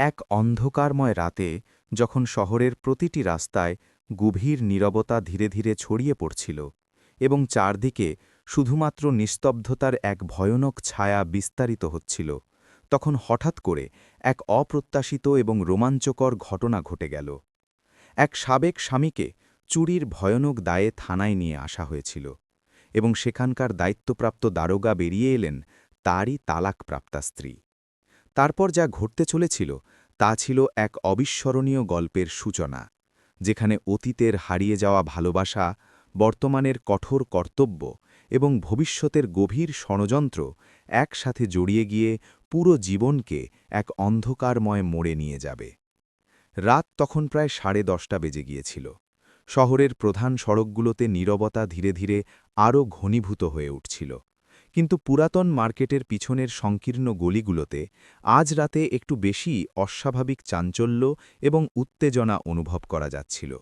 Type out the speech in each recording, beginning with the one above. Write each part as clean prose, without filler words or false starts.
এক অন্ধকারময় রাতে যখন শহরের প্রতিটি রাস্তায় গভীর নীরবতা ধীরে ধীরে ছড়িয়ে পড়ছিল এবং চারদিকে শুধুমাত্র নিস্তব্ধতার এক ভয়ানক ছায়া বিস্তারিত হচ্ছিল, তখন হঠাৎ করে এক অপ্রত্যাশিত এবং রোমাঞ্চকর ঘটনা ঘটে গেল। এক সাবেক স্বামীকে চুরির ভয়ানক দায়ে থানায় নিয়ে আসা হয়েছিল এবং সেখানকার দায়িত্বপ্রাপ্ত দারোগা বেরিয়ে এলেন তারই তালাকপ্রাপ্তা স্ত্রী। তারপর যা ঘটতে চলেছিল তা ছিল এক অবিস্মরণীয় গল্পের সূচনা, যেখানে অতীতের হারিয়ে যাওয়া ভালোবাসা, বর্তমানের কঠোর কর্তব্য এবং ভবিষ্যতের গভীর ষড়যন্ত্র একসাথে জড়িয়ে গিয়ে পুরো জীবনকে এক অন্ধকারময় মোড়ে নিয়ে যাবে। রাত তখন প্রায় 10:30 বেজে গিয়েছিল। শহরের প্রধান সড়কগুলোতে নীরবতা ধীরে ধীরে আরও ঘনীভূত হয়ে উঠছিল, কিন্তু পুরাতন মার্কেটের পিছনের সংকীর্ণ গলিগুলোতে আজ রাতে একটু বেশি অস্বাভাবিক চাঞ্চল্য এবং উত্তেজনা অনুভব করা যাচ্ছিল।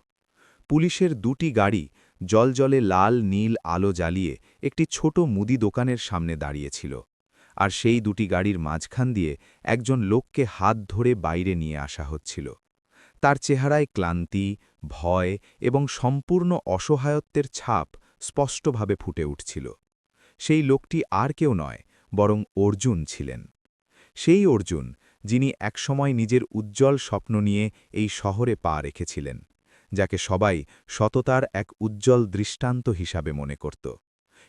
পুলিশের 2টি গাড়ি জলজলে লাল নীল আলো জ্বালিয়ে একটি ছোট মুদি দোকানের সামনে দাঁড়িয়েছিল, আর সেই 2টি গাড়ির মাঝখান দিয়ে একজন লোককে হাত ধরে বাইরে নিয়ে আসা হচ্ছিল। তার চেহারায় ক্লান্তি, ভয় এবং সম্পূর্ণ অসহায়ত্বের ছাপ স্পষ্টভাবে ফুটে উঠছিল। সেই লোকটি আর কেউ নয়, বরং অর্জুন ছিলেন। সেই অর্জুন, যিনি একসময় নিজের উজ্জ্বল স্বপ্ন নিয়ে এই শহরে পা রেখেছিলেন, যাকে সবাই সততার এক উজ্জ্বল দৃষ্টান্ত হিসাবে মনে করত।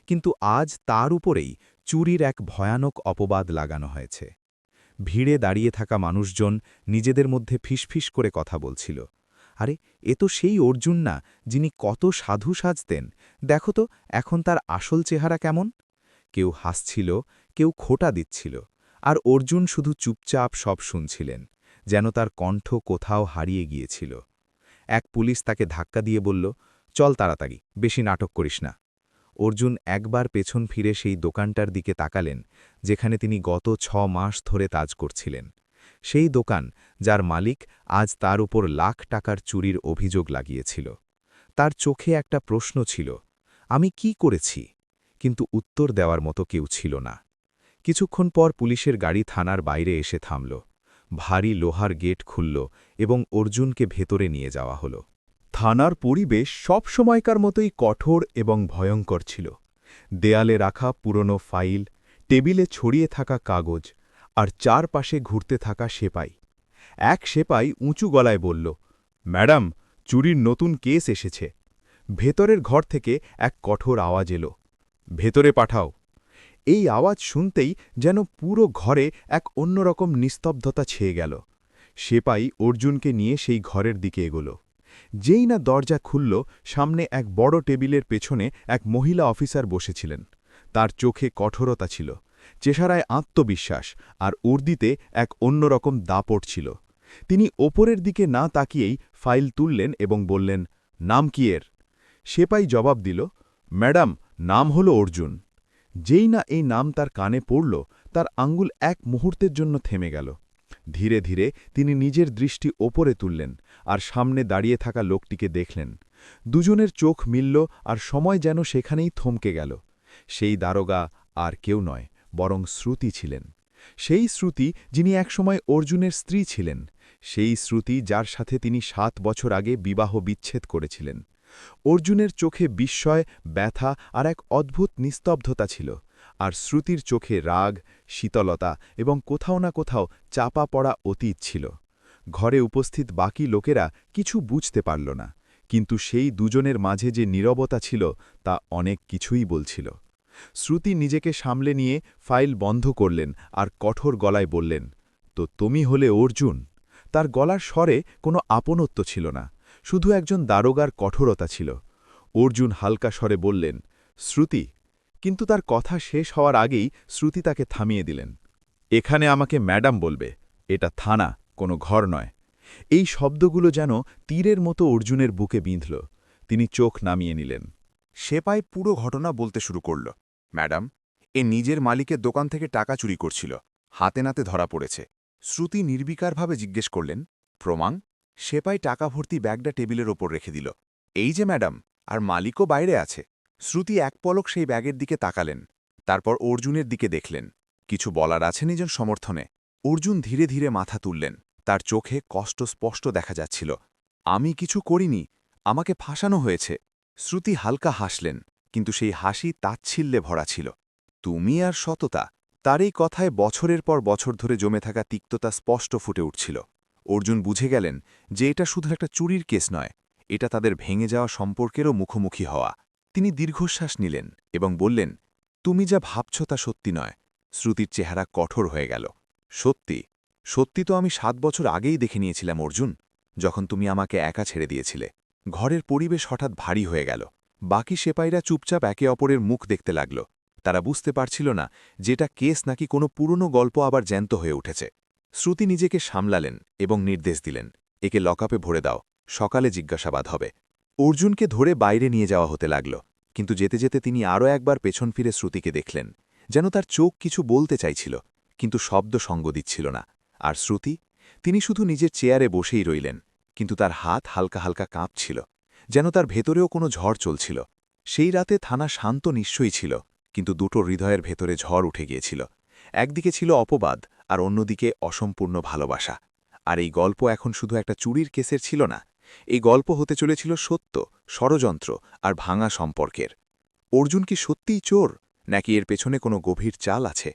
কিন্তু আজ তার উপরেই চুরির এক ভয়ানক অপবাদ লাগানো হয়েছে। ভিড়ে দাঁড়িয়ে থাকা মানুষজন নিজেদের মধ্যে ফিসফিস করে কথা বলছিল, আরে এ তো সেই অর্জুন না, যিনি কত সাধু সাজতেন, দেখো তো এখন তার আসল চেহারা কেমন। কেউ হাসছিল, কেউ খোঁটা দিচ্ছিল, আর অর্জুন শুধু চুপচাপ সব শুনছিলেন, যেন তার কণ্ঠ কোথাও হারিয়ে গিয়েছিল। এক পুলিশ তাকে ধাক্কা দিয়ে বলল, চল তাড়াতাড়ি, বেশি নাটক করিস না। অর্জুন একবার পেছন ফিরে সেই দোকানটার দিকে তাকালেন, যেখানে তিনি গত 6 মাস ধরে কাজ করছিলেন। সেই দোকান, যার মালিক আজ তার উপর লাখ টাকার চুরির অভিযোগ লাগিয়েছিল। তার চোখে একটা প্রশ্ন ছিল, আমি কি করেছি? কিন্তু উত্তর দেওয়ার মতো কেউ ছিল না। কিছুক্ষণ পর পুলিশের গাড়ি থানার বাইরে এসে থামল। ভারী লোহার গেট খুলল এবং অর্জুনকে ভেতরে নিয়ে যাওয়া হলো। থানার পরিবেশ সব সময়কার মতোই কঠোর এবং ভয়ঙ্কর ছিল। দেয়ালে রাখা পুরনো ফাইল, টেবিলে ছড়িয়ে থাকা কাগজ, আর চারপাশে ঘুরতে থাকা সেপাই। এক সেপাই উঁচু গলায় বলল, ম্যাডাম, চুরির নতুন কেস এসেছে। ভেতরের ঘর থেকে এক কঠোর আওয়াজ এলো, ভেতরে পাঠাও। এই আওয়াজ শুনতেই যেন পুরো ঘরে এক অন্যরকম নিস্তব্ধতা ছেয়ে গেল। সেপাই অর্জুনকে নিয়ে সেই ঘরের দিকে এগোল। যেই না দরজা খুলল, সামনে এক বড় টেবিলের পেছনে এক মহিলা অফিসার বসেছিলেন। তার চোখে কঠোরতা ছিল, চেহারায় আত্মবিশ্বাস, আর উর্দিতে এক অন্যরকম দাপট ছিল। তিনি ওপরের দিকে না তাকিয়েই ফাইল তুললেন এবং বললেন, নাম কি এর? সেপাই জবাব দিল, ম্যাডাম, নাম হল অর্জুন। যেই না এই নাম তার কানে পড়ল, তার আঙ্গুল এক মুহূর্তের জন্য থেমে গেল। ধীরে ধীরে তিনি নিজের দৃষ্টি ওপরে তুললেন আর সামনে দাঁড়িয়ে থাকা লোকটিকে দেখলেন। দুজনের চোখ মিলল, আর সময় যেন সেখানেই থমকে গেল। সেই দারোগা আর কেউ নয়, বরং শ্রুতি ছিলেন। সেই শ্রুতি, যিনি একসময় অর্জুনের স্ত্রী ছিলেন। সেই শ্রুতি, যার সাথে তিনি 7 বছর আগে বিবাহ বিচ্ছেদ করেছিলেন। অর্জুনের চোখে বিস্ময়, ব্যথা আর এক অদ্ভুত নিস্তব্ধতা ছিল, আর শ্রুতির চোখে রাগ, শীতলতা এবং কোথাও না কোথাও চাপা পড়া অতীত ছিল। ঘরে উপস্থিত বাকি লোকেরা কিছু বুঝতে পারল না, কিন্তু সেই দুজনের মাঝে যে নীরবতা ছিল তা অনেক কিছুই বলছিল। শ্রুতি নিজেকে সামলে নিয়ে ফাইল বন্ধ করলেন আর কঠোর গলায় বললেন, তো তুমি হলে অর্জুন? তার গলার স্বরে কোনো আপনত্ব ছিল না, শুধু একজন দারোগার কঠোরতা ছিল। অর্জুন হালকা স্বরে বললেন, শ্রুতি। কিন্তু তার কথা শেষ হওয়ার আগেই শ্রুতি তাকে থামিয়ে দিলেন। এখানে আমাকে ম্যাডাম বলবে, এটা থানা, কোনো ঘর নয়। এই শব্দগুলো যেন তীরের মতো অর্জুনের বুকে বিঁধল। তিনি চোখ নামিয়ে নিলেন। সেপাই পুরো ঘটনা বলতে শুরু করল, ম্যাডাম, এ নিজের মালিকের দোকান থেকে টাকা চুরি করছিল, হাতে নাতে ধরা পড়েছে। শ্রুতি নির্বিকারভাবে জিজ্ঞেস করলেন, প্রমাণ? সেপাই টাকা ভর্তি ব্যাগটা টেবিলের ওপর রেখে দিল। এই যে ম্যাডাম, আর মালিকও বাইরে আছে। শ্রুতি এক পলক সেই ব্যাগের দিকে তাকালেন, তারপর অর্জুনের দিকে দেখলেন। কিছু বলার আছে নিজের সমর্থনে? অর্জুন ধীরে ধীরে মাথা তুললেন, তার চোখে কষ্ট স্পষ্ট দেখা যাচ্ছিল। আমি কিছু করিনি, আমাকে ফাঁসানো হয়েছে। শ্রুতি হালকা হাসলেন, কিন্তু সেই হাসি তাচ্ছিল্যে ভরা ছিল। তুমি আর সততা, তার এই কথায় বছরের পর বছর ধরে জমে থাকা তিক্ততা স্পষ্ট ফুটে উঠছিল। অর্জুন বুঝে গেলেন যে এটা শুধু একটা চুরির কেস নয়, এটা তাদের ভেঙে যাওয়া সম্পর্কেরও মুখোমুখি হওয়া। তিনি দীর্ঘশ্বাস নিলেন এবং বললেন, তুমি যা ভাবছ তা সত্যি নয়। শ্রুতির চেহারা কঠোর হয়ে গেল। সত্যি, সত্যি তো আমি 7 বছর আগেই দেখে নিয়েছিলাম অর্জুন, যখন তুমি আমাকে একা ছেড়ে দিয়েছিলে। ঘরের পরিবেশ হঠাৎ ভারী হয়ে গেল। বাকি সেপাইরা চুপচাপ একে অপরের মুখ দেখতে লাগল। তারা বুঝতে পারছিল না যেটা কেস নাকি কোনো পুরনো গল্প আবার জ্যান্ত হয়ে উঠেছে। শ্রুতি নিজেকে সামলালেন এবং নির্দেশ দিলেন, একে লকআপে ভরে দাও, সকালে জিজ্ঞাসাবাদ হবে। অর্জুনকে ধরে বাইরে নিয়ে যাওয়া হতে লাগল, কিন্তু যেতে যেতে তিনি আরও একবার পেছন ফিরে শ্রুতিকে দেখলেন, যেন তার চোখ কিছু বলতে চাইছিল, কিন্তু শব্দ সঙ্গ দিচ্ছিল না। আর শ্রুতি, তিনি শুধু নিজের চেয়ারে বসেই রইলেন, কিন্তু তার হাত হালকা হালকা কাঁপছিল, যেন তার ভেতরেও কোনো ঝড় চলছিল। সেই রাতে থানা শান্ত নিশ্চয়ই ছিল, কিন্তু দুটো হৃদয়ের ভেতরে ঝড় উঠে গিয়েছিল। একদিকে ছিল অপবাদ, আর অন্যদিকে অসম্পূর্ণ ভালোবাসা। আর এই গল্প এখন শুধু একটা চুরির কেসের ছিল না, এই গল্প হতে চলেছিল সত্য, ষড়যন্ত্র আর ভাঙা সম্পর্কের। অর্জুন কি সত্যিই চোর, নাকি এর পেছনে কোনো গভীর চাল আছে?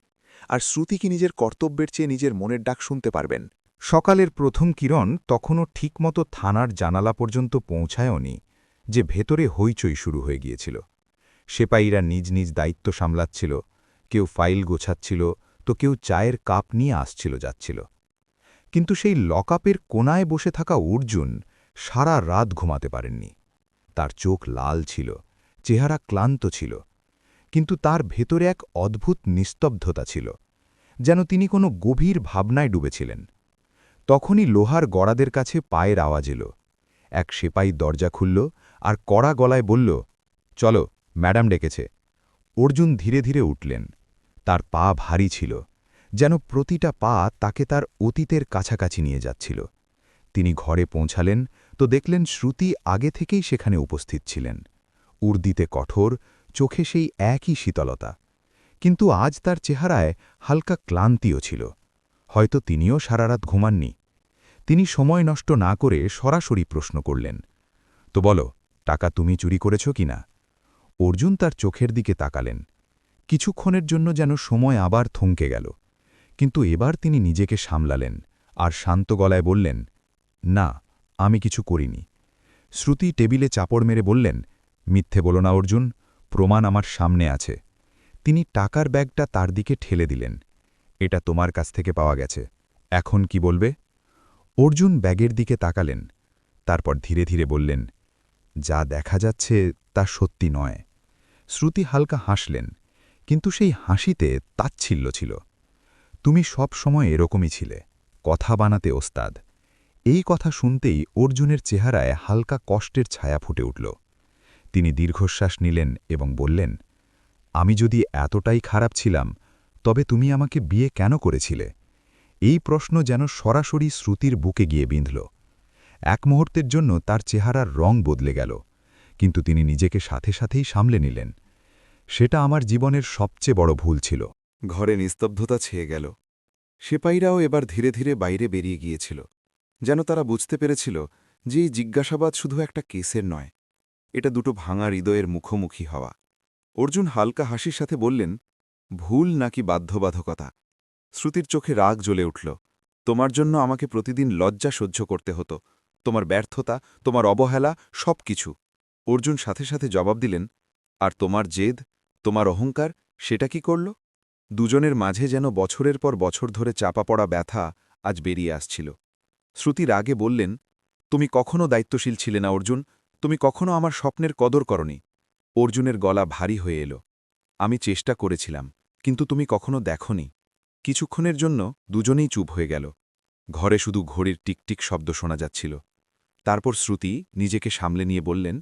আর শ্রুতি কি নিজের কর্তব্যের চেয়ে নিজের মনের ডাক শুনতে পারবেন? সকালের প্রথম কিরণ তখনও ঠিকমতো থানার জানালা পর্যন্ত পৌঁছায়নি যে ভেতরে হইচই শুরু হয়ে গিয়েছিল। সেপাইরা নিজ নিজ দায়িত্ব সামলাচ্ছিল, কেউ ফাইল গোছাচ্ছিল, তো কেউ চায়ের কাপ নিয়ে আসছিল যাচ্ছিল। কিন্তু সেই লকআপের কোনায় বসে থাকা অর্জুন সারা রাত ঘুমাতে পারেননি। তার চোখ লাল ছিল, চেহারা ক্লান্ত ছিল, কিন্তু তার ভেতরে এক অদ্ভুত নিস্তব্ধতা ছিল, যেন তিনি কোনো গভীর ভাবনায় ডুবেছিলেন। তখনই লোহার গড়াদের কাছে পায়ের আওয়াজ এলো। এক সেপাই দরজা খুলল আর কড়া গলায় বলল, চলো, ম্যাডাম ডেকেছে। অর্জুন ধীরে ধীরে উঠলেন। তার পা ভারী ছিল, যেন প্রতিটা পা তাকে তার অতীতের কাছাকাছি নিয়ে যাচ্ছিল। তিনি ঘরে পৌঁছালেন তো দেখলেন শ্রুতি আগে থেকেই সেখানে উপস্থিত ছিলেন। উর্দিতে কঠোর, চোখে সেই একই শীতলতা, কিন্তু আজ তার চেহারায় হালকা ক্লান্তিও ছিল। হয়তো তিনিও সারারাত ঘুমাননি। তিনি সময় নষ্ট না করে সরাসরি প্রশ্ন করলেন, তো বলো, টাকা তুমি চুরি করেছ কিনা? অর্জুন তার চোখের দিকে তাকালেন। কিছুক্ষণের জন্য যেন সময় আবার থমকে গেল, কিন্তু এবার তিনি নিজেকে সামলালেন আর শান্ত গলায় বললেন, না, আমি কিছু করিনি। শ্রুতি টেবিলে চাপড় মেরে বললেন, মিথ্যে বলো না অর্জুন, প্রমাণ আমার সামনে আছে। তিনি টাকার ব্যাগটা তার দিকে ঠেলে দিলেন। এটা তোমার কাছ থেকে পাওয়া গেছে, এখন কি বলবে? অর্জুন ব্যাগের দিকে তাকালেন, তারপর ধীরে ধীরে বললেন, যা দেখা যাচ্ছে তা সত্যি নয়। শ্রুতি হালকা হাসলেন, কিন্তু সেই হাসিতে তাচ্ছিল্য ছিল। তুমি সব সময় এরকমই ছিলে, কথা বানাতে ওস্তাদ। এই কথা শুনতেই অর্জুনের চেহারায় হালকা কষ্টের ছায়া ফুটে উঠল। তিনি দীর্ঘশ্বাস নিলেন এবং বললেন, আমি যদি এতটাই খারাপ ছিলাম, তবে তুমি আমাকে বিয়ে কেন করেছিলে? এই প্রশ্ন যেন সরাসরি শ্রুতির বুকে গিয়ে বিঁধল। এক মুহূর্তের জন্য তার চেহারার রং বদলে গেল, কিন্তু তিনি নিজেকে সাথে সাথেই সামলে নিলেন। সেটা আমার জীবনের সবচেয়ে বড় ভুল ছিল। ঘরে নিস্তব্ধতা ছেয়ে গেল। সেপাইরাও এবার ধীরে ধীরে বাইরে বেরিয়ে গিয়েছিল, যেন তারা বুঝতে পেরেছিল যে এই জিজ্ঞাসাবাদ শুধু একটা কেসের নয়, এটা দুটো ভাঙা হৃদয়ের মুখোমুখি হওয়া। অর্জুন হালকা হাসির সাথে বললেন, ভুল নাকি বাধ্যবাধকতা? শ্রুতির চোখে রাগ জ্বলে উঠল। তোমার জন্য আমাকে প্রতিদিন লজ্জা সহ্য করতে হতো, তোমার ব্যর্থতা, তোমার অবহেলা, সব কিছু। অর্জুন সাথে সাথে জবাব দিলেন, আর তোমার জেদ, তোমার অহংকার, সেটা কি করল? দুজনের মাঝে যেন বছরের পর বছর ধরে চাপা পড়া ব্যথা আজ বেরিয়ে আসছিল। শ্রুতি রাগে বললেন, তুমি কখনো দায়িত্বশীল ছিলে না অর্জুন, তুমি কখনো আমার স্বপ্নের কদর করনি। অর্জুনের গলা ভারী হয়ে এলো। আমি চেষ্টা করেছিলাম, কিন্তু তুমি কখনো দেখনি। কিছুক্ষণের জন্য দুজনেই চুপ হয়ে গেল। ঘরে শুধু ঘড়ির টিকটিক শব্দ শোনা যাচ্ছিল। তারপর শ্রুতি নিজেকে সামলে নিয়ে বললেন,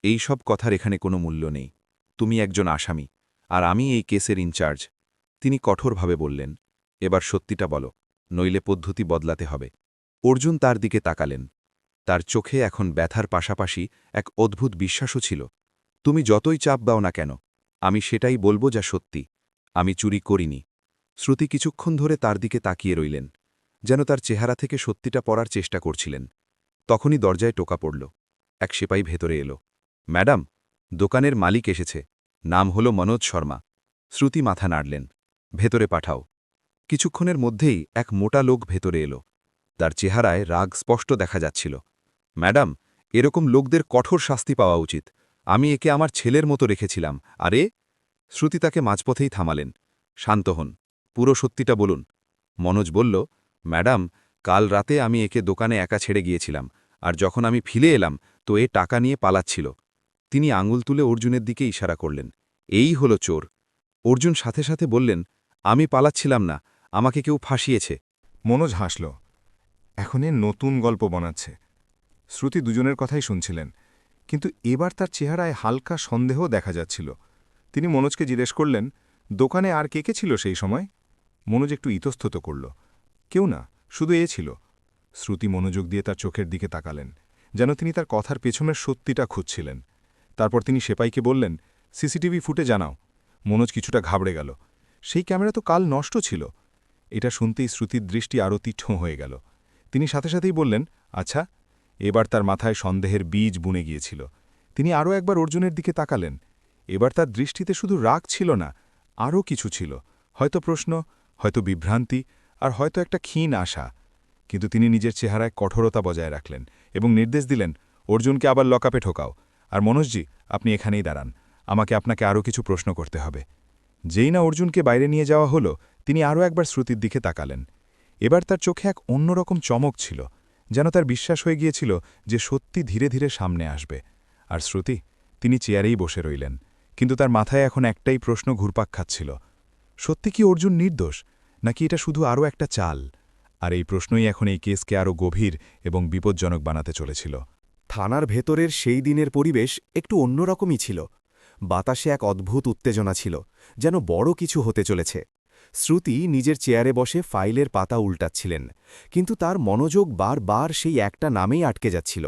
এই সব কথার এখানে কোনো মূল্য নেই। তুমি একজন আসামি, আর আমি এই কেসের ইনচার্জ। তিনি কঠোরভাবে বললেন, এবার সত্যিটা বলো, নইলে পদ্ধতি বদলাতে হবে। অর্জুন তার দিকে তাকালেন। তার চোখে এখন ব্যথার পাশাপাশি এক অদ্ভুত বিশ্বাসও ছিল। তুমি যতই চাপ দাও না কেন, আমি সেটাই বলবো যা সত্যি। আমি চুরি করিনি। শ্রুতি কিছুক্ষণ ধরে তার দিকে তাকিয়ে রইলেন। যেন তার চেহারা থেকে সত্যিটা পড়ার চেষ্টা করছিলেন। তখনই দরজায় টোকা পড়ল। এক সিপাই ভেতরে এলো। ম্যাডাম, দোকানের মালিক এসেছে। নাম হল মনোজ শর্মা। শ্রুতি মাথা নাড়লেন। ভেতরে পাঠাও। কিছুক্ষণের মধ্যেই এক মোটা লোক ভেতরে এলো। তার চেহারায় রাগ স্পষ্ট দেখা যাচ্ছিল। ম্যাডাম, এরকম লোকদের কঠোর শাস্তি পাওয়া উচিত। আমি একে আমার ছেলের মতো রেখেছিলাম। আরে! শ্রুতি তাকে মাঝপথেই থামালেন। শান্ত হন, পুরো সত্যিটা বলুন। মনোজ বলল, ম্যাডাম, কাল রাতে আমি একে দোকানে একা ছেড়ে গিয়েছিলাম, আর যখন আমি ফিরে এলাম তো এ টাকা নিয়ে পালাচ্ছিল। তিনি আঙুল তুলে অর্জুনের দিকে ইশারা করলেন। এই হলো চোর। অর্জুন সাথে সাথে বললেন, আমি পালাচ্ছিলাম না, আমাকে কেউ ফাঁসিয়েছে। মনোজ হাসল। এখন এ নতুন গল্প বানাচ্ছে। শ্রুতি দুজনের কথাই শুনছিলেন, কিন্তু এবার তার চেহারায় হালকা সন্দেহ দেখা যাচ্ছিল। তিনি মনোজকে জিজ্ঞেস করলেন, দোকানে আর কে কে ছিল সেই সময়? মনোজ একটু ইতস্তত করল। কেউ না, শুধু এ ছিল। শ্রুতি মনোযোগ দিয়ে তার চোখের দিকে তাকালেন, যেন তিনি তার কথার পেছনের সত্যিটা খুঁজছিলেন। তারপর তিনি সেপাইকে বললেন, সিসিটিভি ফুটে জানাও। মনোজ কিছুটা ঘাবড়ে গেল। সেই ক্যামেরা তো কাল নষ্ট ছিল। এটা শুনতেই শ্রুতির দৃষ্টি আরও তীক্ষ্ণ হয়ে গেল। তিনি সাথে সাথেই বললেন, আচ্ছা। এবার তার মাথায় সন্দেহের বীজ বুনে গিয়েছিল। তিনি আরও একবার অর্জুনের দিকে তাকালেন। এবার তার দৃষ্টিতে শুধু রাগ ছিল না, আরও কিছু ছিল, হয়তো প্রশ্ন, হয়তো বিভ্রান্তি, আর হয়তো একটা ক্ষীণ আশা। কিন্তু তিনি নিজের চেহারায় কঠোরতা বজায় রাখলেন এবং নির্দেশ দিলেন, অর্জুনকে আবার লকআপে ঠোকাও। আর মনোজজি, আপনি এখানেই দাঁড়ান, আমাকে আপনাকে আরও কিছু প্রশ্ন করতে হবে। যেই না অর্জুনকে বাইরে নিয়ে যাওয়া হলো, তিনি আরও একবার শ্রুতির দিকে তাকালেন। এবার তার চোখে এক অন্যরকম চমক ছিল, যেন তার বিশ্বাস হয়ে গিয়েছিল যে সত্যি ধীরে ধীরে সামনে আসবে। আর শ্রুতি, তিনি চেয়ারেই বসে রইলেন, কিন্তু তার মাথায় এখন একটাই প্রশ্ন ঘুরপাক খাচ্ছিল। সত্যি কি অর্জুন নির্দোষ, নাকি এটা শুধু আরও একটা চাল? আর এই প্রশ্নই এখন এই কেসকে আরও গভীর এবং বিপজ্জনক বানাতে চলেছিল। থানার ভেতরের সেই দিনের পরিবেশ একটু অন্যরকমই ছিল। বাতাসে এক অদ্ভুত উত্তেজনা ছিল, যেন বড় কিছু হতে চলেছে। শ্রুতি নিজের চেয়ারে বসে ফাইলের পাতা উল্টাচ্ছিলেন, কিন্তু তার মনোযোগ বারবার সেই একটা নামেই আটকে যাচ্ছিল,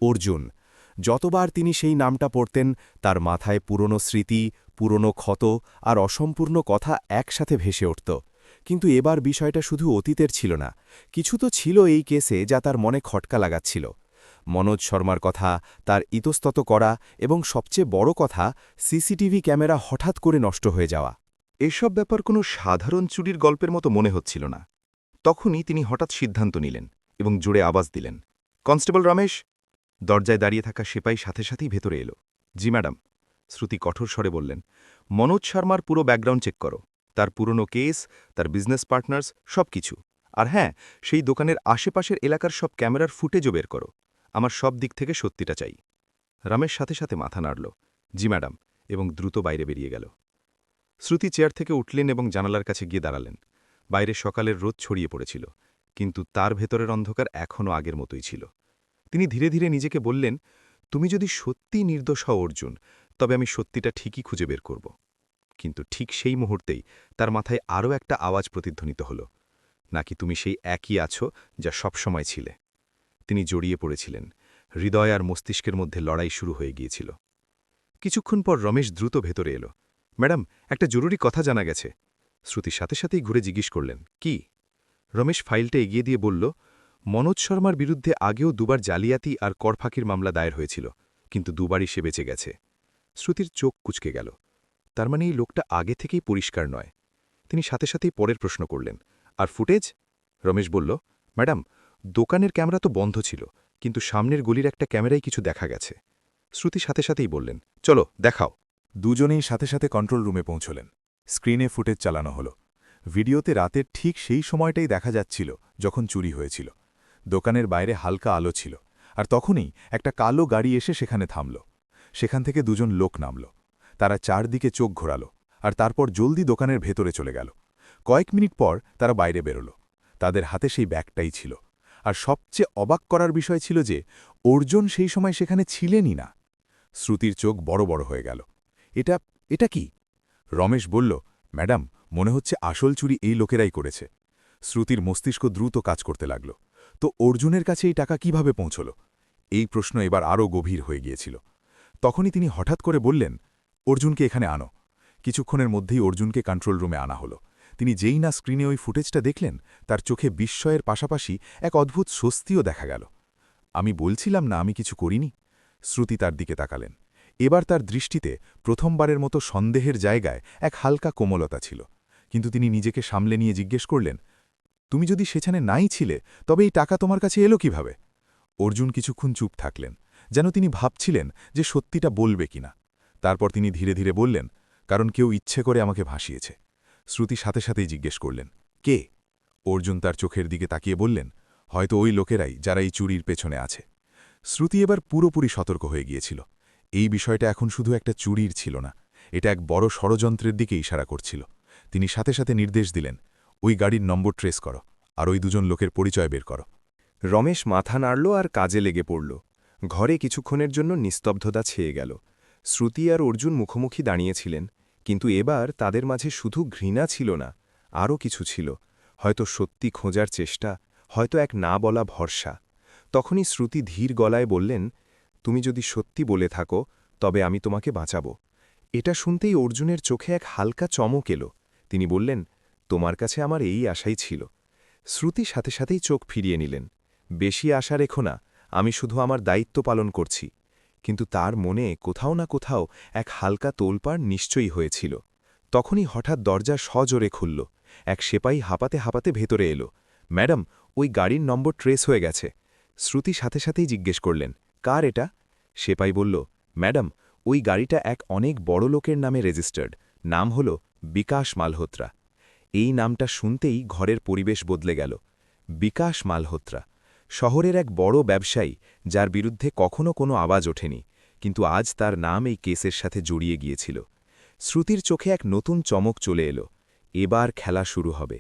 অর্জুন। যতবার তিনি সেই নামটা পড়তেন, তার মাথায় পুরনো স্মৃতি, পুরনো ক্ষত আর অসম্পূর্ণ কথা একসাথে ভেসে উঠত। কিন্তু এবার বিষয়টা শুধু অতীতের ছিল না, কিছু তো ছিল এই কেসে যা তার মনে খটকা লাগাচ্ছিল। মনোজ শর্মার কথা, তার ইতস্তত করা, এবং সবচেয়ে বড় কথা, সিসিটিভি ক্যামেরা হঠাৎ করে নষ্ট হয়ে যাওয়া। এসব ব্যাপার কোনো সাধারণ চুরির গল্পের মতো মনে হচ্ছিল না। তখনই তিনি হঠাৎ সিদ্ধান্ত নিলেন এবং জোরে আওয়াজ দিলেন, কনস্টেবল রমেশ! দরজায় দাঁড়িয়ে থাকা সেপাই সাথে সাথেই ভেতরে এলো। জি ম্যাডাম। শ্রুতি কঠোর স্বরে বললেন, মনোজ শর্মার পুরো ব্যাকগ্রাউন্ড চেক করো, তার পুরনো কেস, তার বিজনেস পার্টনার্স, সব কিছু। আর হ্যাঁ, সেই দোকানের আশেপাশের এলাকার সব ক্যামেরার ফুটেজও বের করো। আমার সব দিক থেকে সত্যিটা চাই। রমেশ সাথে সাথে মাথা নাড়ল, জি ম্যাডাম, এবং দ্রুত বাইরে বেরিয়ে গেল। শ্রুতি চেয়ার থেকে উঠলেন এবং জানালার কাছে গিয়ে দাঁড়ালেন। বাইরে সকালের রোদ ছড়িয়ে পড়েছিল, কিন্তু তার ভেতরের অন্ধকার এখনও আগের মতোই ছিল। তিনি ধীরে ধীরে নিজেকে বললেন, তুমি যদি সত্যিই নির্দোষ হও অর্জুন, তবে আমি সত্যিটা ঠিকই খুঁজে বের করব। কিন্তু ঠিক সেই মুহূর্তেই তার মাথায় আরও একটা আওয়াজ প্রতিধ্বনিত হল, নাকি তুমি সেই একই আছো যা সবসময় ছিলে। তিনি জড়িয়ে পড়েছিলেন, হৃদয় আর মস্তিষ্কের মধ্যে লড়াই শুরু হয়ে গিয়েছিল। কিছুক্ষণ পর রমেশ দ্রুত ভেতরে এলো। ম্যাডাম, একটা জরুরি কথা জানা গেছে। শ্রুতির সাথে সাথেই ঘুরে জিজ্ঞেস করলেন, কি? রমেশ ফাইলটা এগিয়ে দিয়ে বলল, মনোজ শর্মার বিরুদ্ধে আগেও দুবার জালিয়াতি আর করফাঁকির মামলা দায়ের হয়েছিল, কিন্তু দুবারই সে বেঁচে গেছে। শ্রুতির চোখ কুঁচকে গেল। তার মানে এই লোকটা আগে থেকেই পরিষ্কার নয়। তিনি সাথে সাথেই পরের প্রশ্ন করলেন, আর ফুটেজ? রমেশ বলল, ম্যাডাম, দোকানের ক্যামেরা তো বন্ধ ছিল, কিন্তু সামনের গলির একটা ক্যামেরায় কিছু দেখা গেছে। শ্রুতি সাথে সাথেই বললেন, চলো দেখাও। দুজনেই সাথে সাথে কন্ট্রোল রুমে পৌঁছলেন। স্ক্রিনে ফুটেজ চালানো হলো। ভিডিওতে রাতের ঠিক সেই সময়টাই দেখা যাচ্ছিল যখন চুরি হয়েছিল। দোকানের বাইরে হালকা আলো ছিল, আর তখনই একটা কালো গাড়ি এসে সেখানে থামল। সেখান থেকে দুজন লোক নামল। তারা চারদিকে চোখ ঘোরাল, আর তারপর জলদি দোকানের ভেতরে চলে গেল। কয়েক মিনিট পর তারা বাইরে বেরোল। তাদের হাতে সেই ব্যাগটাই ছিল। আর সবচেয়ে অবাক করার বিষয় ছিল যে অর্জুন সেই সময় সেখানে ছিলেনই না। শ্রুতির চোখ বড় বড় হয়ে গেল। এটা কি? রমেশ বলল, ম্যাডাম, মনে হচ্ছে আসল চুরি এই লোকেরাই করেছে। শ্রুতির মস্তিষ্ক দ্রুত কাজ করতে লাগল। তো অর্জুনের কাছে এই টাকা কিভাবে পৌঁছল? এই প্রশ্ন এবার আরও গভীর হয়ে গিয়েছিল। তখনই তিনি হঠাৎ করে বললেন, অর্জুনকে এখানে আনো। কিছুক্ষণের মধ্যেই অর্জুনকে কন্ট্রোল রুমে আনা হলো। তিনি যেই না স্ক্রিনে ওই ফুটেজটা দেখলেন তার চোখে বিস্ময়ের পাশাপাশি এক অদ্ভুত স্বস্তিও দেখা গেল। আমি বলছিলাম না আমি কিছু করিনি। শ্রুতি তার দিকে তাকালেন। এবার তার দৃষ্টিতে প্রথমবারের মতো সন্দেহের জায়গায় এক হালকা কোমলতা ছিল, কিন্তু তিনি নিজেকে সামলে নিয়ে জিজ্ঞেস করলেন, তুমি যদি সেখানে নাই ছিলে তবে এই টাকা তোমার কাছে এলো কিভাবে? অর্জুন কিছুক্ষণ চুপ থাকলেন, যেন তিনি ভাবছিলেন যে সত্যিটা বলবে কিনা। তারপর তিনি ধীরে ধীরে বললেন, কারণ কেউ ইচ্ছে করে আমাকে ভাসিয়েছে। শ্রুতি সাথে সাথেই জিজ্ঞেস করলেন, কে? অর্জুন তার চোখের দিকে তাকিয়ে বললেন, হয়তো ওই লোকেরাই যারা এই চুরির পেছনে আছে। শ্রুতি এবার পুরোপুরি সতর্ক হয়ে গিয়েছিল। এই বিষয়টা এখন শুধু একটা চুরির ছিল না, এটা এক বড় ষড়যন্ত্রের দিকে ইশারা করছিল। তিনি সাথে সাথে নির্দেশ দিলেন, ওই গাড়ির নম্বর ট্রেস করো, আর ওই দুজন লোকের পরিচয় বের করো। রমেশ মাথা নাড়ল আর কাজে লেগে পড়ল। ঘরে কিছুক্ষণের জন্য নিস্তব্ধতা ছেয়ে গেল। শ্রুতি আর অর্জুন মুখোমুখি দাঁড়িয়েছিলেন, কিন্তু এবার তাদের মাঝে শুধু ঘৃণা ছিল না, আরও কিছু ছিল, হয়তো সত্যি খোঁজার চেষ্টা, হয়তো এক না বলা ভরসা। তখনই শ্রুতি ধীর গলায় বললেন, তুমি যদি সত্যি বলে থাকো তবে আমি তোমাকে বাঁচাব। এটা শুনতেই অর্জুনের চোখে এক হালকা চমক এলো। তিনি বললেন, তোমার কাছে আমার এই আশাই ছিল। শ্রুতি সাথে সাথেই চোখ ফিরিয়ে নিলেন। বেশি আশা রেখো না, আমি শুধু আমার দায়িত্ব পালন করছি। কিন্তু তার মনে কোথাও না কোথাও এক হালকা তোলপাড় নিশ্চয়ই হয়েছিল। তখনই হঠাৎ দরজা সজোরে খুলল। এক সেপাই হাঁপাতে হাঁপাতে ভেতরে এলো। ম্যাডাম, ওই গাড়ির নম্বর ট্রেস হয়ে গেছে। শ্রুতি সাথে সাথেই জিজ্ঞেস করলেন, কার এটা? সেপাই বলল, ম্যাডাম, ওই গাড়িটা এক অনেক বড় লোকের নামে রেজিস্টার্ড। নাম হল বিকাশ মালহোত্রা। এই নামটা শুনতেই ঘরের পরিবেশ বদলে গেল। বিকাশ মালহোত্রা, শহরের এক বড় ব্যবসায়ী, যার বিরুদ্ধে কখনো কোনো আওয়াজ ওঠেনি, কিন্তু আজ তার নাম এই কেসের সাথে জড়িয়ে গিয়েছিল। শ্রুতির চোখে এক নতুন চমক চলে এলো। এবার খেলা শুরু হবে।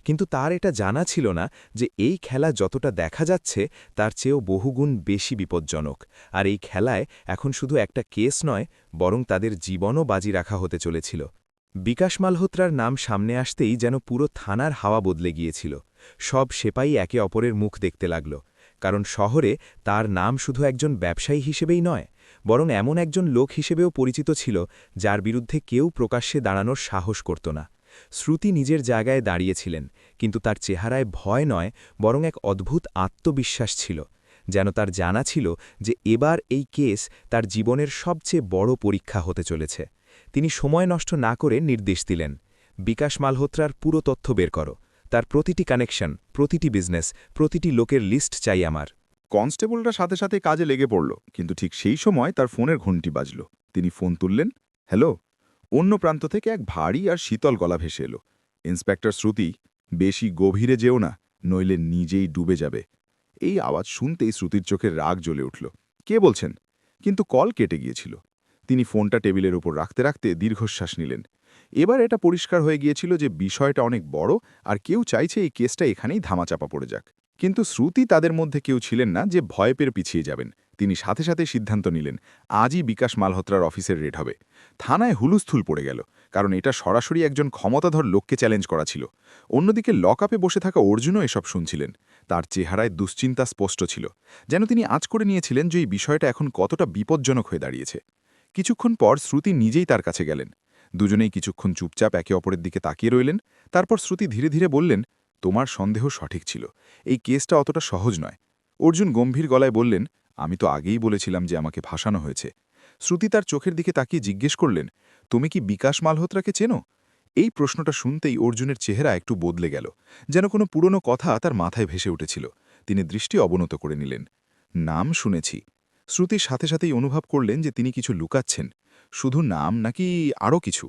কিন্তু তার এটা জানা ছিল না যে এই খেলা যতটা দেখা যাচ্ছে তার চেয়েও বহুগুণ বেশি বিপজ্জনক। আর এই খেলায় এখন শুধু একটা কেস নয়, বরং তাদের জীবনও বাজি রাখা হতে চলেছিল। বিকাশ মালহোত্রার নাম সামনে আসতেই যেন পুরো থানার হাওয়া বদলে গিয়েছিল। সব সেপাই একে অপরের মুখ দেখতে লাগল, কারণ শহরে তার নাম শুধু একজন ব্যবসায়ী হিসেবেই নয়, বরং এমন একজন লোক হিসেবেও পরিচিত ছিল যার বিরুদ্ধে কেউ প্রকাশ্যে দাঁড়ানোর সাহস করত না। শ্রুতি নিজের জায়গায় দাঁড়িয়েছিলেন, কিন্তু তার চেহারায় ভয় নয়, বরং এক অদ্ভুত আত্মবিশ্বাস ছিল। যেন তার জানা ছিল যে এবার এই কেস তার জীবনের সবচেয়ে বড় পরীক্ষা হতে চলেছে। তিনি সময় নষ্ট না করে নির্দেশ দিলেন, বিকাশ মালহোত্রার পুরো তথ্য বের করো। তার প্রতিটি কানেকশন, প্রতিটি বিজনেস, প্রতিটি লোকের লিস্ট চাই আমার। কনস্টেবলরা সাথে সাথে কাজে লেগে পড়ল, কিন্তু ঠিক সেই সময় তার ফোনের ঘণ্টি বাজল। তিনি ফোন তুললেন। হ্যালো। অন্য প্রান্ত থেকে এক ভারী আর শীতল গলা ভেসে এলো। ইন্সপেক্টর শ্রুতি, বেশি গভীরে যেও না, নইলে নিজেই ডুবে যাবে। এই আওয়াজ শুনতেই শ্রুতির চোখের রাগ জ্বলে উঠল। কে বলছেন? কিন্তু কল কেটে গিয়েছিল। তিনি ফোনটা টেবিলের উপর রাখতে রাখতে দীর্ঘশ্বাস নিলেন। এবার এটা পরিষ্কার হয়ে গিয়েছিল যে বিষয়টা অনেক বড়, আর কেউ চাইছে এই কেসটা এখানেই ধামাচাপা পড়ে যাক। কিন্তু শ্রুতি তাদের মধ্যে কেউ ছিলেন না যে ভয় পেয়ে পিছিয়ে যাবেন। তিনি সাথে সাথে সিদ্ধান্ত নিলেন, আজই বিকাশ মালহোত্রার অফিসের রেড হবে। থানায় হুলুস্থুল পড়ে গেল, কারণ এটা সরাসরি একজন ক্ষমতাধর লোককে চ্যালেঞ্জ করা ছিল। অন্যদিকে লকআপে বসে থাকা অর্জুনও এসব শুনছিলেন। তার চেহারায় দুশ্চিন্তা স্পষ্ট ছিল, যেন তিনি আঁচ করে নিয়েছিলেন যে এই বিষয়টা এখন কতটা বিপজ্জনক হয়ে দাঁড়িয়েছে। কিছুক্ষণ পর শ্রুতি নিজেই তার কাছে গেলেন। দুজনেই কিছুক্ষণ চুপচাপ একে অপরের দিকে তাকিয়ে রইলেন। তারপর শ্রুতি ধীরে ধীরে বললেন, তোমার সন্দেহ সঠিক ছিল, এই কেসটা অতটা সহজ নয়। অর্জুন গম্ভীর গলায় বললেন, আমি তো আগেই বলেছিলাম যে আমাকে ফাঁসানো হয়েছে। শ্রুতি তার চোখের দিকে তাকিয়ে জিজ্ঞেস করলেন, তুমি কি বিকাশ মালহোত্রাকে চেনো? এই প্রশ্নটা শুনতেই অর্জুনের চেহারা একটু বদলে গেল, যেন কোনো পুরনো কথা তার মাথায় ভেসে উঠেছিল। তিনি দৃষ্টি অবনত করে নিলেন। নাম শুনেছি। শ্রুতির সাথে সাথেই অনুভব করলেন যে তিনি কিছু লুকাচ্ছেন। শুধু নাম নাকি আরও কিছু?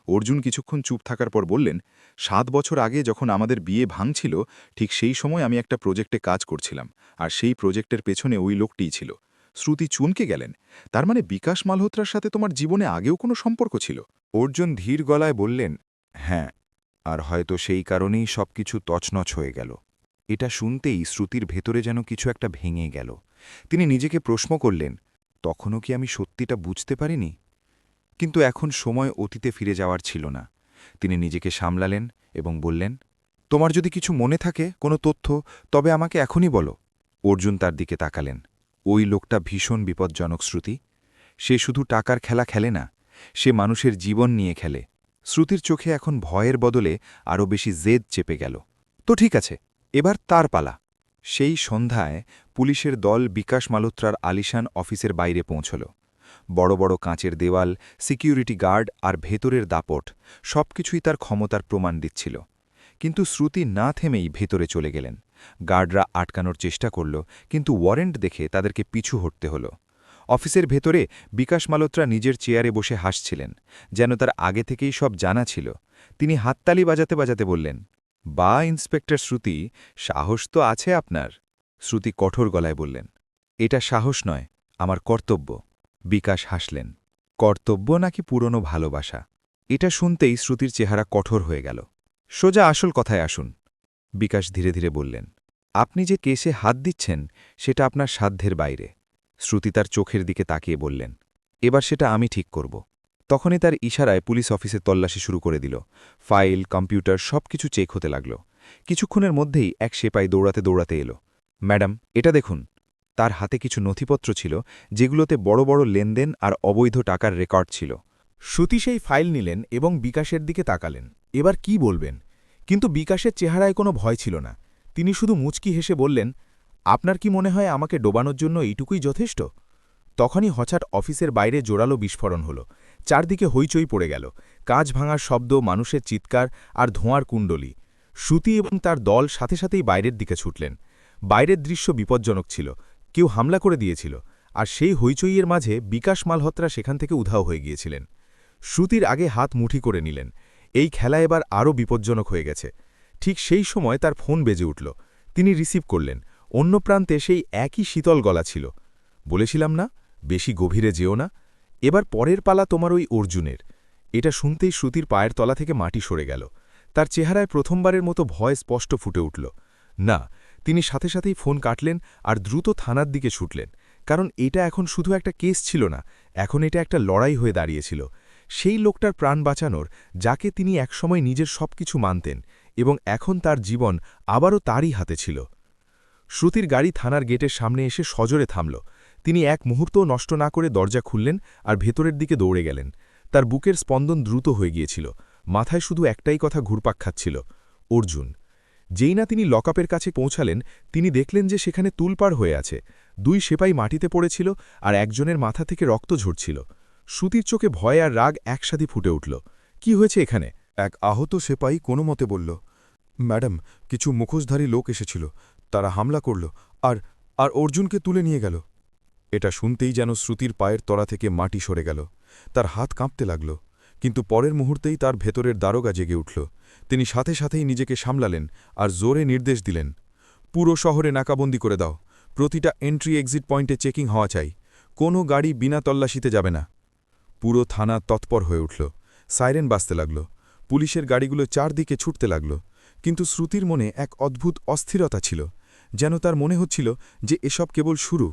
অর্জুন কিছুক্ষণ চুপ থাকার পর বললেন, 7 বছর আগে যখন আমাদের বিয়ে ভাঙছিল, ঠিক সেই সময় আমি একটা প্রজেক্টে কাজ করছিলাম, আর সেই প্রজেক্টের পেছনে ওই লোকটিই ছিল। শ্রুতি চুনকে গেলেন। তার মানে বিকাশ মালহোত্রার সাথে তোমার জীবনে আগেও কোনো সম্পর্ক ছিল? অর্জুন ধীর গলায় বললেন, হ্যাঁ, আর হয়তো সেই কারণেই সবকিছু তছনছ হয়ে গেল। এটা শুনতেই শ্রুতির ভেতরে যেন কিছু একটা ভেঙে গেল। তিনি নিজেকে প্রশ্ন করলেন, তখনও কি আমি সত্যিটা বুঝতে পারিনি? কিন্তু এখন সময় অতীতে ফিরে যাওয়ার ছিল না। তিনি নিজেকে সামলালেন এবং বললেন, তোমার যদি কিছু মনে থাকে, কোনো তথ্য, তবে আমাকে এখনই বলো। অর্জুন তার দিকে তাকালেন। ওই লোকটা ভীষণ বিপজ্জনক শ্রুতি। সে শুধু টাকার খেলা খেলে না, সে মানুষের জীবন নিয়ে খেলে। শ্রুতির চোখে এখন ভয়ের বদলে আরও বেশি জেদ চেপে গেল। তো ঠিক আছে, এবার তার পালা। সেই সন্ধ্যায় পুলিশের দল বিকাশ মালহোত্রার আলিশান অফিসের বাইরে পৌঁছল। বড় বড় কাঁচের দেওয়াল, সিকিউরিটি গার্ড আর ভেতরের দাপট সবকিছুই তার ক্ষমতার প্রমাণ দিচ্ছিল। কিন্তু শ্রুতি না থেমেই ভেতরে চলে গেলেন। গার্ডরা আটকানোর চেষ্টা করল, কিন্তু ওয়ারেন্ট দেখে তাদেরকে পিছু হটতে হল। অফিসের ভেতরে বিকাশ মালহোত্রা নিজের চেয়ারে বসে হাসছিলেন, যেন তার আগে থেকেই সব জানা ছিল। তিনি হাততালি বাজাতে বাজাতে বললেন, বা ইন্সপেক্টর শ্রুতি, সাহস তো আছে আপনার। শ্রুতি কঠোর গলায় বললেন, এটা সাহস নয়, আমার কর্তব্য। বিকাশ হাসলেন, কর্তব্য নাকি পুরনো ভালোবাসা? এটা শুনতেই শ্রুতির চেহারা কঠোর হয়ে গেল। সোজা আসল কথায় আসুন। বিকাশ ধীরে ধীরে বললেন, আপনি যে কেসে হাত দিচ্ছেন সেটা আপনার সাধ্যের বাইরে। শ্রুতি তার চোখের দিকে তাকিয়ে বললেন, এবার সেটা আমি ঠিক করব। তখনই তার ইশারায় পুলিশ অফিসে তল্লাশি শুরু করে দিল। ফাইল, কম্পিউটার সবকিছু চেক হতে লাগল। কিছুক্ষণের মধ্যেই এক সেপাই দৌড়াতে দৌড়াতে এলো। ম্যাডাম, এটা দেখুন। তার হাতে কিছু নথিপত্র ছিল, যেগুলোতে বড় বড় লেনদেন আর অবৈধ টাকার রেকর্ড ছিল। শ্রুতি সেই ফাইল নিলেন এবং বিকাশের দিকে তাকালেন। এবার কি বলবেন? কিন্তু বিকাশের চেহারায় কোনো ভয় ছিল না। তিনি শুধু মুচকি হেসে বললেন, আপনার কি মনে হয় আমাকে ডোবানোর জন্য এইটুকুই যথেষ্ট? তখনই হঠাৎ অফিসের বাইরে জোরালো বিস্ফোরণ হল। চারদিকে হইচই পড়ে গেল। কাঁচ ভাঙার শব্দ, মানুষের চিৎকার আর ধোঁয়ার কুণ্ডলী। শ্রুতি এবং তার দল সাথে সাথেই বাইরের দিকে ছুটলেন। বাইরের দৃশ্য বিপজ্জনক ছিল। কেউ হামলা করে দিয়েছিল, আর সেই হইচইয়ের মাঝে বিকাশ মালহোত্রা সেখান থেকে উধাও হয়ে গিয়েছিলেন। শ্রুতির আগে হাত মুঠি করে নিলেন। এই খেলা এবার আরও বিপজ্জনক হয়ে গেছে। ঠিক সেই সময় তার ফোন বেজে উঠল। তিনি রিসিভ করলেন। অন্য প্রান্তে সেই একই শীতল গলা ছিল। বলেছিলাম না, বেশি গভীরে যেও না। এবার পরের পালা তোমার ওই অর্জুনের। এটা শুনতেই শ্রুতির পায়ের তলা থেকে মাটি সরে গেল। তার চেহারায় প্রথমবারের মতো ভয় স্পষ্ট ফুটে উঠল। না, তিনি সাথে সাথেই ফোন কাটলেন আর দ্রুত থানার দিকে ছুটলেন। কারণ এটা এখন শুধু একটা কেস ছিল না, এখন এটা একটা লড়াই হয়ে দাঁড়িয়েছিল। সেই লোকটার প্রাণ বাঁচানোর, যাকে তিনি একসময় নিজের সবকিছু মানতেন, এবং এখন তার জীবন আবারও তারই হাতে ছিল। শ্রুতির গাড়ি থানার গেটের সামনে এসে সজোরে থামল। তিনি এক মুহূর্তও নষ্ট না করে দরজা খুললেন আর ভেতরের দিকে দৌড়ে গেলেন। তার বুকের স্পন্দন দ্রুত হয়ে গিয়েছিল। মাথায় শুধু একটাই কথা ঘুরপাক খাচ্ছিল, অর্জুন। যেই না তিনি লকআপের কাছে পৌঁছালেন, তিনি দেখলেন যে সেখানে তুলপাড় হয়ে আছে। দুই সেপাই মাটিতে পড়েছিল আর একজনের মাথা থেকে রক্ত ঝরছিল। শ্রুতির চোখে ভয় আর রাগ একসাথে ফুটে উঠল। কি হয়েছে এখানে? এক আহত সেপাই কোনো মতে বলল, ম্যাডাম, কিছু মুখোশধারী লোক এসেছিল, তারা হামলা করল আর আর অর্জুনকে তুলে নিয়ে গেল। এটা শুনতেই যেন শ্রুতির পায়ের তলা থেকে মাটি সরে গেল। তার হাত কাঁপতে লাগল, কিন্তু পরের মুহূর্তেই তার ভেতরের দারোগা জেগে উঠল। তিনি সাথে সাথেই নিজেকে সামলালেন আর জোরে নির্দেশ দিলেন, পুরো শহরে নাকাবন্দি করে দাও। প্রতিটা এন্ট্রি এক্সিট পয়েন্টে চেকিং হওয়া চাই। কোনো গাড়ি বিনা তল্লাশিতে যাবে না। পুরো থানা তৎপর হয়ে উঠল। সাইরেন বাজতে লাগল। পুলিশের গাড়িগুলো চারদিকে ছুটতে লাগল। কিন্তু শ্রুতির মনে এক অদ্ভুত অস্থিরতা ছিল, যেন তার মনে হচ্ছিল যে এসব কেবল শুরু।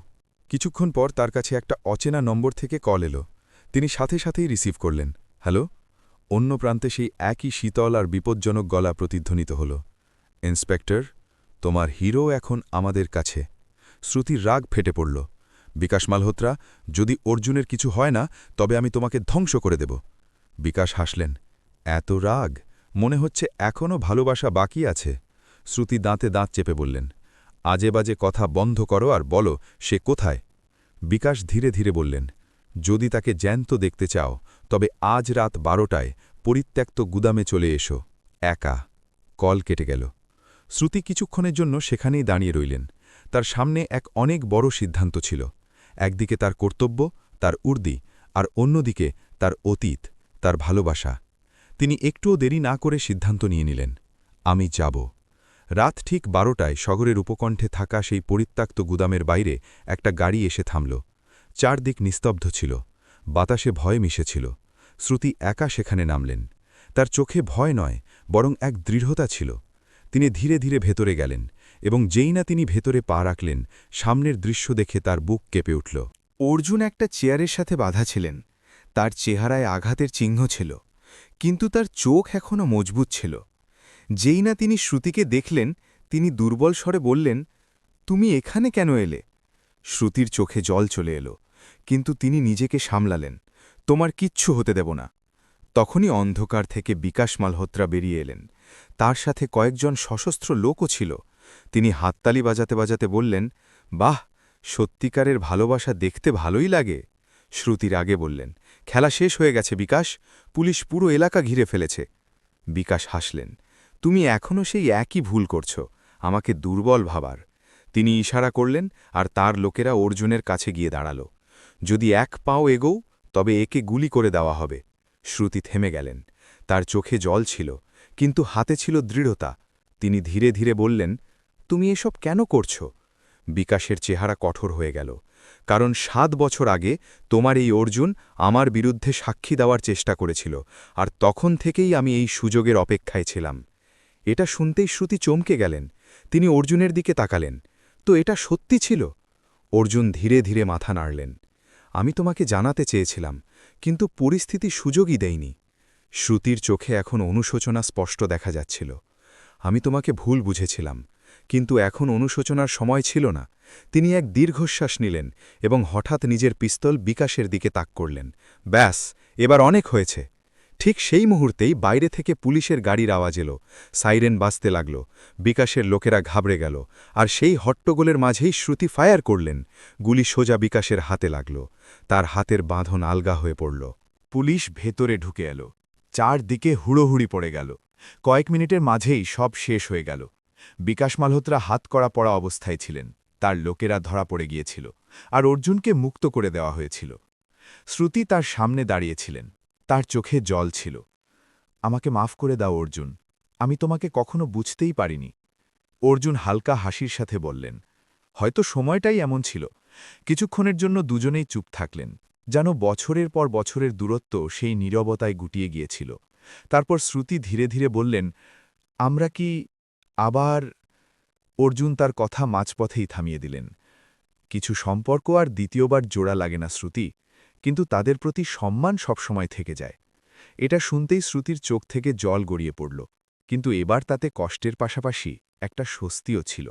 কিছুক্ষণ পর তার কাছে একটা অচেনা নম্বর থেকে কল এলো। তিনি সাথে সাথেই রিসিভ করলেন। হ্যালো? অন্য প্রান্তে সেই একই শীতল আর বিপজ্জনক গলা প্রতিধ্বনিত হল, ইন্সপেক্টর, তোমার হিরো এখন আমাদের কাছে। শ্রুতির রাগ ফেটে পড়ল। বিকাশ মালহোত্রা, যদি অর্জুনের কিছু হয় না, তবে আমি তোমাকে ধ্বংস করে দেব। বিকাশ হাসলেন, এত রাগ? মনে হচ্ছে এখনও ভালোবাসা বাকি আছে। শ্রুতি দাঁতে দাঁত চেপে বললেন, আজে বাজে কথা বন্ধ করো আর বলো সে কোথায়। বিকাশ ধীরে ধীরে বললেন, যদি তাকে জ্যান্ত দেখতে চাও, তবে আজ রাত 12টায় পরিত্যক্ত গুদামে চলে এসো, একা। কল কেটে গেল। শ্রুতি কিছুক্ষণের জন্য সেখানেই দাঁড়িয়ে রইলেন। তার সামনে এক অনেক বড় সিদ্ধান্ত ছিল। একদিকে তার কর্তব্য, তার উর্দি, আর অন্যদিকে তার অতীত, তার ভালোবাসা। তিনি একটুও দেরি না করে সিদ্ধান্ত নিয়ে নিলেন, আমি যাব। রাত ঠিক 12টায় শহরের উপকণ্ঠে থাকা সেই পরিত্যক্ত গুদামের বাইরে একটা গাড়ি এসে থামল। চারদিক নিস্তব্ধ ছিল, বাতাসে ভয় মিশেছিল। শ্রুতি একা সেখানে নামলেন। তার চোখে ভয় নয়, বরং এক দৃঢ়তা ছিল। তিনি ধীরে ধীরে ভেতরে গেলেন, এবং যেই না তিনি ভেতরে পা রাখলেন, সামনের দৃশ্য দেখে তার বুক কেঁপে উঠল। অর্জুন একটা চেয়ারের সাথে বাঁধা ছিলেন। তার চেহারায় আঘাতের চিহ্ন ছিল, কিন্তু তার চোখ এখনও মজবুত ছিল। যেই না তিনি শ্রুতিকে দেখলেন, তিনি দুর্বল স্বরে বললেন, তুমি এখানে কেন এলে? শ্রুতির চোখে জল চলে এলো, কিন্তু তিনি নিজেকে সামলালেন। তোমার কিচ্ছু হতে দেব না। তখনই অন্ধকার থেকে বিকাশ মালহোত্রা বেরিয়ে এলেন। তার সাথে কয়েকজন সশস্ত্র লোকও ছিল। তিনি হাততালি বাজাতে বাজাতে বললেন, বাহ, সত্যিকারের ভালোবাসা দেখতে ভালোই লাগে। শ্রুতির আগে বললেন, খেলা শেষ হয়ে গেছে বিকাশ, পুলিশ পুরো এলাকা ঘিরে ফেলেছে। বিকাশ হাসলেন, তুমি এখনও সেই একই ভুল করছ, আমাকে দুর্বল ভাবার। তিনি ইশারা করলেন আর তার লোকেরা অর্জুনের কাছে গিয়ে দাঁড়াল। যদি এক পাও এগোও তবে একে গুলি করে দেওয়া হবে। শ্রুতি থেমে গেলেন। তার চোখে জল ছিল, কিন্তু হাতে ছিল দৃঢ়তা। তিনি ধীরে ধীরে বললেন, তুমি এসব কেন করছ? বিকাশের চেহারা কঠোর হয়ে গেল। কারণ 7 বছর আগে তোমার এই অর্জুন আমার বিরুদ্ধে সাক্ষী দেওয়ার চেষ্টা করেছিল, আর তখন থেকেই আমি এই সুযোগের অপেক্ষায় ছিলাম। এটা শুনতেই শ্রুতি চমকে গেলেন। তিনি অর্জুনের দিকে তাকালেন। তো এটা সত্যি ছিল? অর্জুন ধীরে ধীরে মাথা নাড়লেন। আমি তোমাকে জানাতে চেয়েছিলাম, কিন্তু পরিস্থিতি সুযোগই দেয়নি। শ্রুতির চোখে এখন অনুশোচনা স্পষ্ট দেখা যাচ্ছিল। আমি তোমাকে ভুল বুঝেছিলাম, কিন্তু এখন অনুশোচনার সময় ছিল না। তিনি এক দীর্ঘশ্বাস নিলেন এবং হঠাৎ নিজের পিস্তল বিকাশের দিকে তাক করলেন। ব্যাস, এবার অনেক হয়েছে। ঠিক সেই মুহূর্তেই বাইরে থেকে পুলিশের গাড়ির আওয়াজ এলো। সাইরেন বাজতে লাগল। বিকাশের লোকেরা ঘাবড়ে গেল, আর সেই হট্টগোলের মাঝেই শ্রুতি ফায়ার করলেন। গুলি সোজা বিকাশের হাতে লাগল। তার হাতের বাঁধন আলগা হয়ে পড়ল। পুলিশ ভেতরে ঢুকে এলো। চারদিকে হুড়োহুড়ি পড়ে গেল। কয়েক মিনিটের মাঝেই সব শেষ হয়ে গেল। বিকাশ মালহোত্রা হাতকড়া পড়া অবস্থায় ছিলেন। তার লোকেরা ধরা পড়ে গিয়েছিল, আর অর্জুনকে মুক্ত করে দেওয়া হয়েছিল। শ্রুতি তার সামনে দাঁড়িয়েছিলেন। তার চোখে জল ছিল। আমাকে মাফ করে দাও অর্জুন, আমি তোমাকে কখনো বুঝতেই পারিনি। অর্জুন হালকা হাসির সাথে বললেন, হয়তো সময়টাই এমন ছিল। কিছুক্ষণের জন্য দুজনেই চুপ থাকলেন, যেন বছরের পর বছরের দূরত্ব সেই নীরবতায় গুটিয়ে গিয়েছিল। তারপর শ্রুতি ধীরে ধীরে বললেন, আমরা কি আবার? অর্জুন তার কথা মাঝপথেই থামিয়ে দিলেন। কিছু সম্পর্ক আর দ্বিতীয়বার জোড়া লাগে না শ্রুতি, কিন্তু তাদের প্রতি সম্মান সবসময় থেকে যায়। এটা শুনতেই শ্রুতির চোখ থেকে জল গড়িয়ে পড়ল, কিন্তু এবার তাতে কষ্টের পাশাপাশি একটা স্বস্তিও ছিল।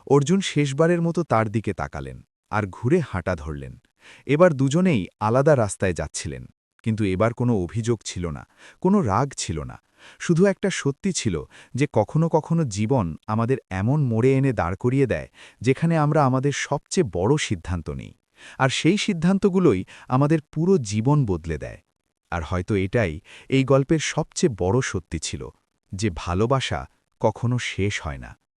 অর্জুন শেষবারের মতো তার দিকে তাকালেন আর ঘুরে হাঁটা ধরলেন। এবার দুজনেই আলাদা রাস্তায় যাচ্ছিলেন, কিন্তু এবার কোনো অভিযোগ ছিল না, কোনো রাগ ছিল না। শুধু একটা সত্যি ছিল যে কখনো কখনো জীবন আমাদের এমন মোড়ে এনে দাঁড় করিয়ে দেয় যেখানে আমরা আমাদের সবচেয়ে বড় সিদ্ধান্ত নিই, আর সেই সিদ্ধান্তগুলোই আমাদের পুরো জীবন বদলে দেয়। আর হয়তো এটাই এই গল্পের সবচেয়ে বড় সত্যি ছিল, যে ভালোবাসা কখনো শেষ হয় না।